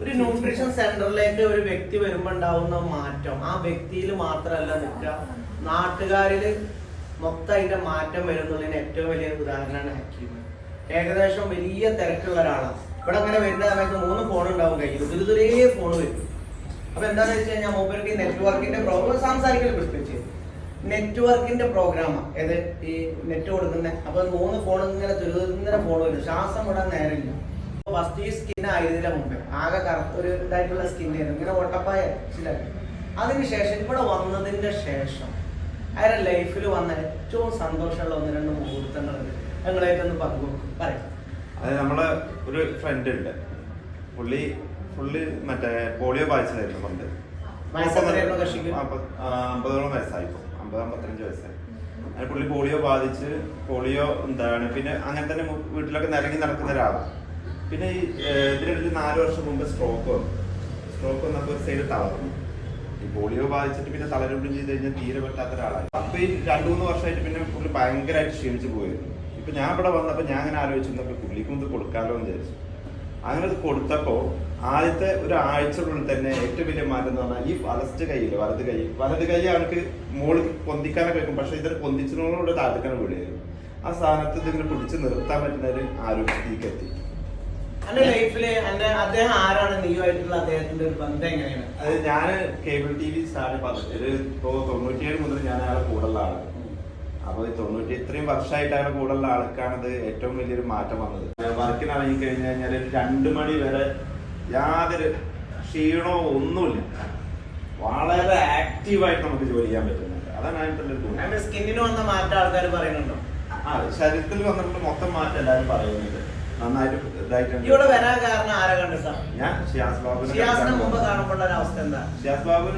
ഒരു ന്യൂട്രീഷൻ സെന്ററിലേക്ക് ഒരു വ്യക്തി വരുമ്പോൾ ഉണ്ടാവുന്ന മാറ്റം ആ വ്യക്തിയിൽ മാത്രമല്ല നിൽക്കുക, നാട്ടുകാരിൽ മൊത്തമായിട്ട് മാറ്റം വരുന്നതിന് ഏറ്റവും വലിയ ഉദാഹരണമാണ് ഹക്കീം. ഏകദേശം വലിയ തിരക്കുള്ള ഒരാളാണ്. ഇവിടെ അങ്ങനെ വരുന്ന സമയത്ത് 3 ഫോൺ ഉണ്ടാവും കയ്യിൽ, ദുരിതരേ ഫോൺ വരും. അപ്പൊ എന്താണെന്ന് വെച്ച് കഴിഞ്ഞാൽ മൂപ്പർക്ക് നെറ്റ്വർക്കിന്റെ പ്രോഗ്രാം സംസാരിക്കൽ പ്രത്യേകിച്ച് നെറ്റ്വർക്കിന്റെ പ്രോഗ്രാമാണ് ഏത് ഈ നെറ്റ് കൊടുക്കുന്നത്. അപ്പൊ 3 ഫോൺ ഇങ്ങനെ ദുരിതര ഫോൺ വരും, ശ്വാസം വിടാൻ നേരമില്ല. ഫസ്റ്റ് ഈ സ്കിൻ ആയതിന്റെ മുമ്പേ ആകെ ഒരു ഇതായിട്ടുള്ള സ്കിന്നായിരുന്നു, ഇങ്ങനെ ഒട്ടപ്പായ മനസ്സിലാക്കി. അതിനുശേഷം ഇവിടെ വന്നതിന്റെ ശേഷം അയാളുടെ ലൈഫിൽ വന്ന ഏറ്റവും സന്തോഷമുള്ള 1-2 മുഹൂർത്തങ്ങൾ ഞങ്ങളായിട്ടൊന്ന് പങ്കുവെക്കും പറയാം. അത് നമ്മളെ ഒരു ഫ്രണ്ട് ഉണ്ട്, പുള്ളി ഫുള്ള് മറ്റേ പോളിയോ ബാധിച്ചതായിരുന്നു പണ്ട്. 50ഓളം വയസ്സായി, 50-55 വയസ്സായി. അങ്ങനെ പുള്ളി പോളിയോ ബാധിച്ച് പോളിയോ എന്താണ് പിന്നെ അങ്ങനെ തന്നെ വീട്ടിലൊക്കെ നിരങ്ങി നടക്കുന്ന ഒരാളാണ്. പിന്നെ ഈ ഇതിനടുത്ത് 4 വർഷം മുമ്പ് സ്ട്രോക്ക് വന്നപ്പോൾ ഒരു സൈഡ് തളർന്നു. ഈ പോളിയോ ബാധിച്ചിട്ട് പിന്നെ തളരുമ്പം ചെയ്ത് കഴിഞ്ഞാൽ തീരെ പറ്റാത്ത ഒരാളായി. അപ്പൊ ഈ 2-3 വർഷമായിട്ട് പിന്നെ പുള്ളി ഭയങ്കരമായിട്ട് ക്ഷീണിച്ച് പോയിരുന്നു. ഇപ്പൊ ഞാൻ ഇവിടെ വന്നപ്പോൾ ഞാൻ അങ്ങനെ ആലോചിച്ചിരുന്നപ്പോൾ പുള്ളിക്കും ഇത് കൊടുക്കാമല്ലോ എന്ന് വിചാരിച്ചു. അങ്ങനെ ഇത് കൊടുത്തപ്പോൾ ആദ്യത്തെ ഒരു ആഴ്ചക്കുള്ളിൽ തന്നെ ഏറ്റവും വലിയ മാറ്റം എന്ന് പറഞ്ഞാൽ ഈ വലത് കൈ ആൾക്ക് മോള് പൊന്തിക്കാനൊക്കെ വെക്കും, പക്ഷെ ഇതിന് പൊന്തിച്ചതിനോട് താഴ്ത്തിക്കാൻ വീടുകയായിരുന്നു. ആ സ്ഥാനത്ത് ഇതിങ്ങനെ പിടിച്ച് നിർത്താൻ പറ്റുന്ന ഒരു ആരോഗ്യത്തിലേക്ക് എത്തി. അദ്ദേഹം ആരാണ് നീയുമായിട്ടുള്ള അദ്ദേഹത്തിന്റെ ഒരു ബന്ധം എങ്ങനെയാണ്? അത് ഞാൻ കേബിൾ TV സ്റ്റാർട്ട് ചെയ്ത് ഇപ്പോ 97 മുതൽ ഞാൻ അയാളെ കൂടുള്ള ആളാണ്. അപ്പൊ 93 വർഷമായിട്ട് അയാളെ കൂടുള്ള ആൾക്കാണത് ഏറ്റവും വലിയൊരു മാറ്റം വന്നത്. വർക്കിനിറങ്ങി കഴിഞ്ഞു കഴിഞ്ഞാൽ 2 മണി വരെ യാതൊരു ക്ഷീണമോ ഒന്നുമില്ല, വളരെ ആക്റ്റീവായിട്ട് നമുക്ക് ജോലി ചെയ്യാൻ പറ്റുന്നുണ്ട്. അതാണ് അതിന്റെ സ്കിന്നിന് വന്ന മാറ്റം ആൾക്കാർ പറയുന്നുണ്ടോ? ശരീരത്തിൽ വന്നിട്ട് മൊത്തം മാറ്റം എല്ലാവരും പറയുന്നുണ്ട്. നന്നായിട്ട് ഇവിടെ വരാൻ കാരണം ആരെ കണ്ടിട്ടാണ്? ഞാൻ ഷിയാസ് ബാബുവിന്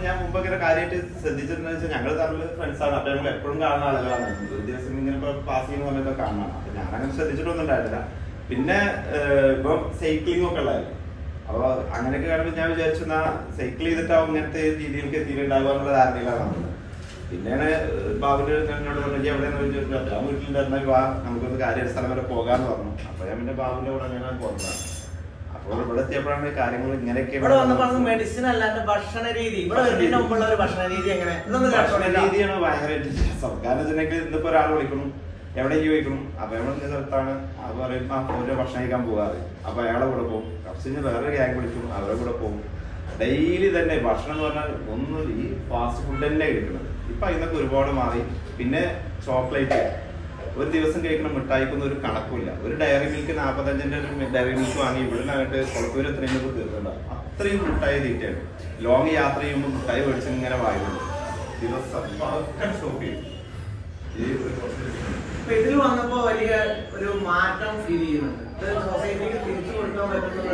ഞാൻ മുമ്പ് ഇങ്ങനെ കാര്യമായിട്ട് ശ്രദ്ധിച്ചിട്ടുണ്ടെന്ന് വെച്ചാൽ ഞങ്ങൾ തമ്മിൽ ഫ്രണ്ട്സാണ്. അപ്പൊ ഞങ്ങൾ എപ്പോഴും കാണുന്ന ആളുകളാണ്. ഒരു ദിവസം ഇങ്ങനെ പാസ് ചെയ്യുന്ന സമയത്ത് കാണണം. അപ്പൊ ഞാൻ അങ്ങനെ ശ്രദ്ധിച്ചിട്ടൊന്നും ഉണ്ടായിട്ടില്ല. പിന്നെ ഇപ്പൊ സൈക്ലിംഗ് ഒക്കെ ഉള്ളതായിരുന്നു. അപ്പൊ അങ്ങനെയൊക്കെ കാണുമ്പോൾ ഞാൻ വിചാരിച്ചു എന്നാ സൈക്കിൾ ചെയ്തിട്ടാവും ഇങ്ങനത്തെ രീതിയിലേക്ക് എത്തിയിട്ടുണ്ടാവുക എന്നുള്ള ധാരണയിലാണ് വന്നത്. പിന്നെയാണ് ബാബുവിന്റെ എന്നോട് പറഞ്ഞു എവിടെയെന്ന് ചോദിച്ചിട്ട് ആ വീട്ടിലുണ്ടായിരുന്ന വാ നമുക്കൊന്ന് കാര്യം സ്ഥലം വരെ പോകാന്ന് പറഞ്ഞു. അപ്പൊ ഞാൻ പിന്നെ ബാബുവിന്റെ കൂടെ അങ്ങനെ പോകുന്നതാണ്. അപ്പോൾ ഇവിടെ എത്തിയപ്പോഴാണ് കാര്യങ്ങൾ ഇങ്ങനെയൊക്കെ. മെഡിസിൻ അല്ലാണ്ട് ഭക്ഷണ രീതി ഭക്ഷണ രീതിയാണ് ഭയങ്കരമായിട്ട് സർക്കാർ ഇതിനൊക്കെ ഇന്നിപ്പോ ഒരാൾ വിളിക്കണം, എവിടെ ചോദിക്കണം. അപ്പൊ നമ്മൾ ഇന്ന സ്ഥലത്താണ്, അത് പറയുമ്പോ ഓരോ ഭക്ഷണം കഴിക്കാൻ പോകാറ്. അപ്പൊ അയാളെ കൂടെ പോകും. കുറച്ച് കഴിഞ്ഞ് വേറൊരു ഗ്യാങ് വിളിക്കും, അവരുടെ കൂടെ പോകും. ഡെയിലി തന്നെ ഭക്ഷണം എന്ന് പറഞ്ഞാൽ ഒന്നും ഈ ഫാസ്റ്റ് ഫുഡ് തന്നെ കഴിക്കുന്നത്. ഇപ്പൊ അതിനൊക്കെ ഒരുപാട് മാറി. പിന്നെ ചോക്ലേറ്റ് ഒരു ദിവസം കഴിക്കുന്ന മിഠായിക്കൊന്നും ഒരു കണക്കില്ല. ഒരു ഡയറി മിൽക്ക് 45ന്റെ ഒരു ഡയറി മിൽക്ക് വാങ്ങി ഇവിടുന്നായിട്ട് കുളത്തൂർ എത്രയും തീർന്നുണ്ടാവും. അത്രയും മിഠായി തീറ്റയാണ്. ലോങ് യാത്ര ചെയ്യുമ്പോൾ മിഠായി മേടിച്ച് ഇങ്ങനെ വായുന്നുണ്ട് ദിവസം ഷോപ്പ് ചെയ്യും. ഇതിൽ വന്നപ്പോ വലിയ ഒരു മാറ്റം ഫീൽ ചെയ്യുന്നുണ്ട്. സൊസൈറ്റിക്ക് തിരിച്ചു കൊടുക്കാൻ പറ്റുന്ന